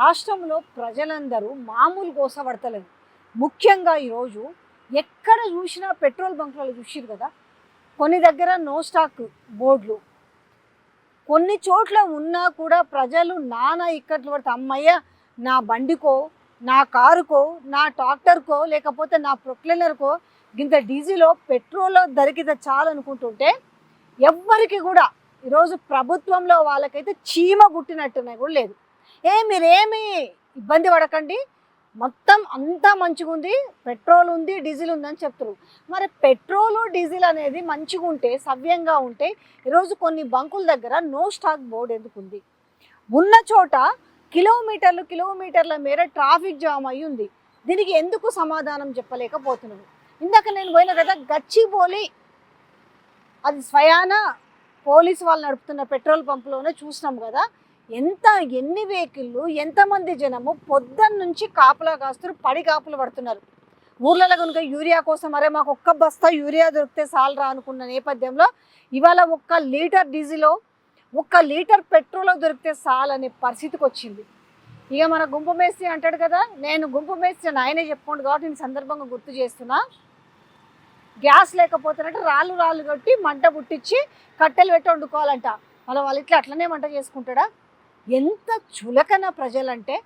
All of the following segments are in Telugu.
రాష్ట్రంలో ప్రజలందరూ మామూలు గోసపడతలేదు. ముఖ్యంగా ఈరోజు ఎక్కడ చూసినా పెట్రోల్ బంకులలో చూసిరు కదా, కొన్ని దగ్గర నో స్టాక్ బోర్డులు, కొన్ని చోట్ల ఉన్నా కూడా ప్రజలు నానా ఇక్కట్లు పడితే అమ్మయ్య నా బండికో, నా కారుకో, నా ట్రాక్టర్కో, లేకపోతే నా ప్రొక్లైనర్కో ఇంత డీజిలో పెట్రోల్ దొరికితే చాలనుకుంటుంటే ఎవ్వరికి కూడా ఈరోజు ప్రభుత్వంలో వాళ్ళకైతే చీమ గుట్టినట్టునే కూడా లేదు. మీరేమి ఇబ్బంది పడకండి, మొత్తం అంతా మంచిగా ఉంది, పెట్రోల్ ఉంది, డీజిల్ ఉందని చెప్తారు. మరి పెట్రోలు డీజిల్ అనేది మంచిగా ఉంటే, సవ్యంగా ఉంటే ఈరోజు కొన్ని బంకుల దగ్గర నో స్టాక్ బోర్డు ఎందుకు ఉంది? ఉన్న చోట కిలోమీటర్ల మేర ట్రాఫిక్ జామ్ అయి ఉంది. దీనికి ఎందుకు సమాధానం చెప్పలేకపోతున్నారు? ఇందాక నేను పోయిన కదా గచ్చిబౌలి, అది స్వయాన పోలీసు వాళ్ళు నడుపుతున్న పెట్రోల్ పంపులోనే చూసినాం కదా, ఎన్ని వెహికల్లు, ఎంతమంది జనము పొద్దున్న నుంచి కాపలా కాస్తున్నారు, పడి కాపులు పడుతున్నారు. ఊర్లలో కనుక యూరియా కోసం అరే మాకు ఒక్క బస్తా యూరియా దొరికితే చాలరా అనుకున్న నేపథ్యంలో ఇవాళ 1 లీటర్ డీజిలో 1 లీటర్ పెట్రోల్ దొరికితే చాలనే పరిస్థితికి వచ్చింది. ఇక మన గుంపు మేస్త్రి అంటాడు కదా, నేను గుంపు మేస్త్రి అని ఆయనే చెప్పుకోండి కాబట్టి నేను సందర్భంగా గుర్తు చేస్తున్నా. గ్యాస్ లేకపోతేనంటే రాళ్ళు కొట్టి మంట పుట్టించి కట్టెలు పెట్టి వండుకోవాలంట. వాళ్ళు ఇట్లా అట్లనే మంట చేసుకుంటాడా? ఎంత చులకన ప్రజలంటే,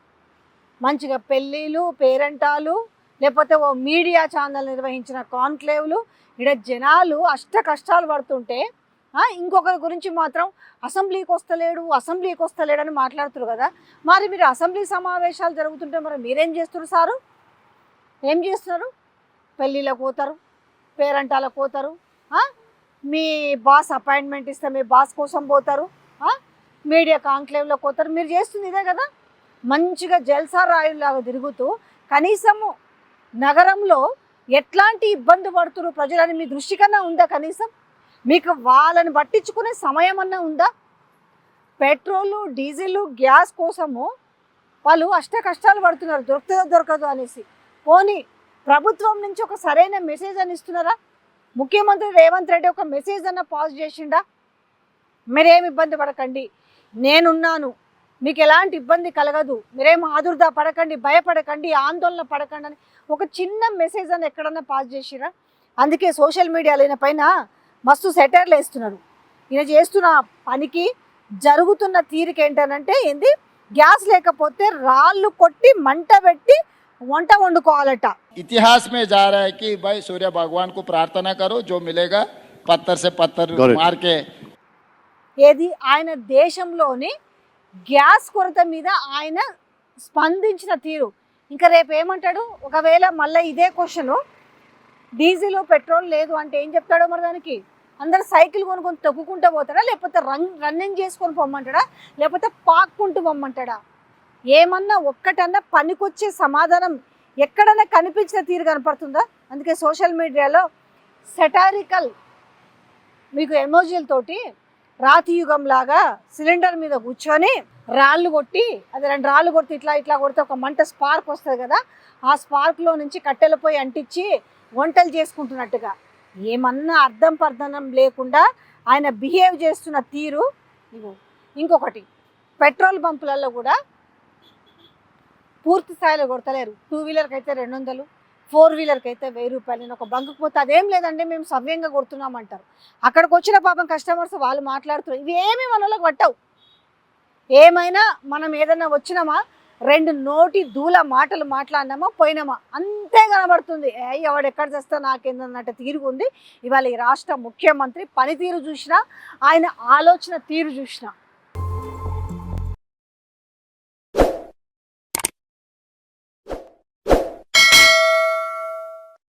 మంచిగా పెళ్ళిళ్ళు, పేరంటాలు, లేకపోతే ఓ మీడియా ఛానల్ నిర్వహించిన కాన్క్లేవ్లు, ఇక్కడ జనాలు అష్ట కష్టాలు పడుతుంటే ఇంకొకరి గురించి మాత్రం అసెంబ్లీకి వస్తలేడని మాట్లాడుతున్నారు కదా. మరి మీరు అసెంబ్లీ సమావేశాలు జరుగుతుంటే మరి మీరేం చేస్తున్నారు సారు? ఏం చేస్తున్నారు? పెళ్ళిళ్ళకు పోతారు, పేరంటాలకు పోతారు, మీ బాస్ అపాయింట్మెంట్ ఇస్తే మీ బాస్ కోసం పోతారు, మీడియా కాంక్లేవ్లోకి పోతారు. మీరు చేస్తుంది ఇదే కదా. మంచిగా జల్సా రాయుల్లాగా తిరుగుతూ కనీసము నగరంలో ఎట్లాంటి ఇబ్బంది పడుతున్నారు ప్రజలని మీ దృష్టి కన్నా ఉందా? కనీసం మీకు వాళ్ళని పట్టించుకునే సమయం అన్నా ఉందా? పెట్రోలు, డీజిల్, గ్యాస్ కోసము వాళ్ళు అష్ట కష్టాలు పడుతున్నారు, దొరకదు అనేసి. పోనీ ప్రభుత్వం నుంచి ఒక సరైన మెసేజ్ అని ఇస్తున్నారా? ముఖ్యమంత్రి రేవంత్ రెడ్డి ఒక మెసేజ్ అన్న పాస్ చేసిండా? మీరేమి ఇబ్బంది పడకండి, నేనున్నాను, మీకు ఎలాంటి ఇబ్బంది కలగదు, మీరేం ఆదుర్దా పడకండి, భయపడకండి, ఆందోళన పడకండి అని ఒక చిన్న మెసేజ్ అని ఎక్కడన్నా పాస్ చేసిరా? అందుకే సోషల్ మీడియాలో ఈయన పైన మస్తు సెటర్లు వేస్తున్నారు. ఈయన చేస్తున్న పనికి, జరుగుతున్న తీరిక ఏంటనంటే ఏంది, గ్యాస్ లేకపోతే రాళ్ళు కొట్టి మంట పెట్టి వంట వండుకోవాలట. इतिहास में जा रहा है कि भाई सूर्य भगवान को प्रार्थना करो, जो मिलेगा पत्थर से पत्थर मार के. ఏది ఆయన దేశంలోని గ్యాస్ కొరత మీద ఆయన స్పందించిన తీరు. ఇంకా రేపు ఏమంటాడు? ఒకవేళ మళ్ళీ ఇదే క్వశ్చను, డీజిల్ పెట్రోల్ లేదు అంటే ఏం చెప్తాడో మరి దానికి? అందరు సైకిల్ కొనుక్కొని తొక్కుకుంటూ పోతాడా, లేకపోతే రన్నింగ్ చేసుకొని పొమ్మంటాడా, లేకపోతే పాక్కుంటూ పొమ్మంటాడా? ఏమన్నా ఒక్కటన్నా పనికొచ్చే సమాధానం ఎక్కడన్నా కనిపించిన తీరు కనపడుతుందా? అందుకే సోషల్ మీడియాలో సెటారికల్ మీకు ఎమోజీలతోటి రాతి యుగం లాగా సిలిండర్ మీద కూర్చొని రాళ్ళు కొట్టి, అది 2 రాళ్ళు కొట్టి ఇట్లా కొడితే ఒక మంట స్పార్క్ వస్తుంది కదా, ఆ స్పార్క్లో నుంచి కట్టెల పొయ్యి అంటించి వంటలు చేసుకుంటున్నట్టుగా ఏమన్నా అర్థం పర్థనం లేకుండా ఆయన బిహేవ్ చేస్తున్న తీరు. ఇంకొకటి, పెట్రోల్ బంపులలో కూడా పూర్తి స్థాయిలో కొడతలేరు. 2 వీలర్కి అయితే 200, 4 వీలర్కి అయితే 1000 రూపాయలు. నేను ఒక బంకుకు పోతే అదేం లేదండి మేము సవ్యంగా కొడుతున్నామంటారు. అక్కడికి వచ్చిన పాపం కస్టమర్స్ వాళ్ళు మాట్లాడుతున్నారు. ఇవి ఏమీ మనలోకి పట్టవు. ఏమైనా మనం ఏదైనా వచ్చినామా, 2 నోటి దూల మాటలు మాట్లాడినామా, పోయినామా, అంతే కనబడుతుంది. ఎవడెక్కడ చేస్తా నాకేందన్నట్టు తీరుగుంది ఇవాళ ఈ రాష్ట్ర ముఖ్యమంత్రి పనితీరు చూసినా, ఆయన ఆలోచన తీరు చూసినా.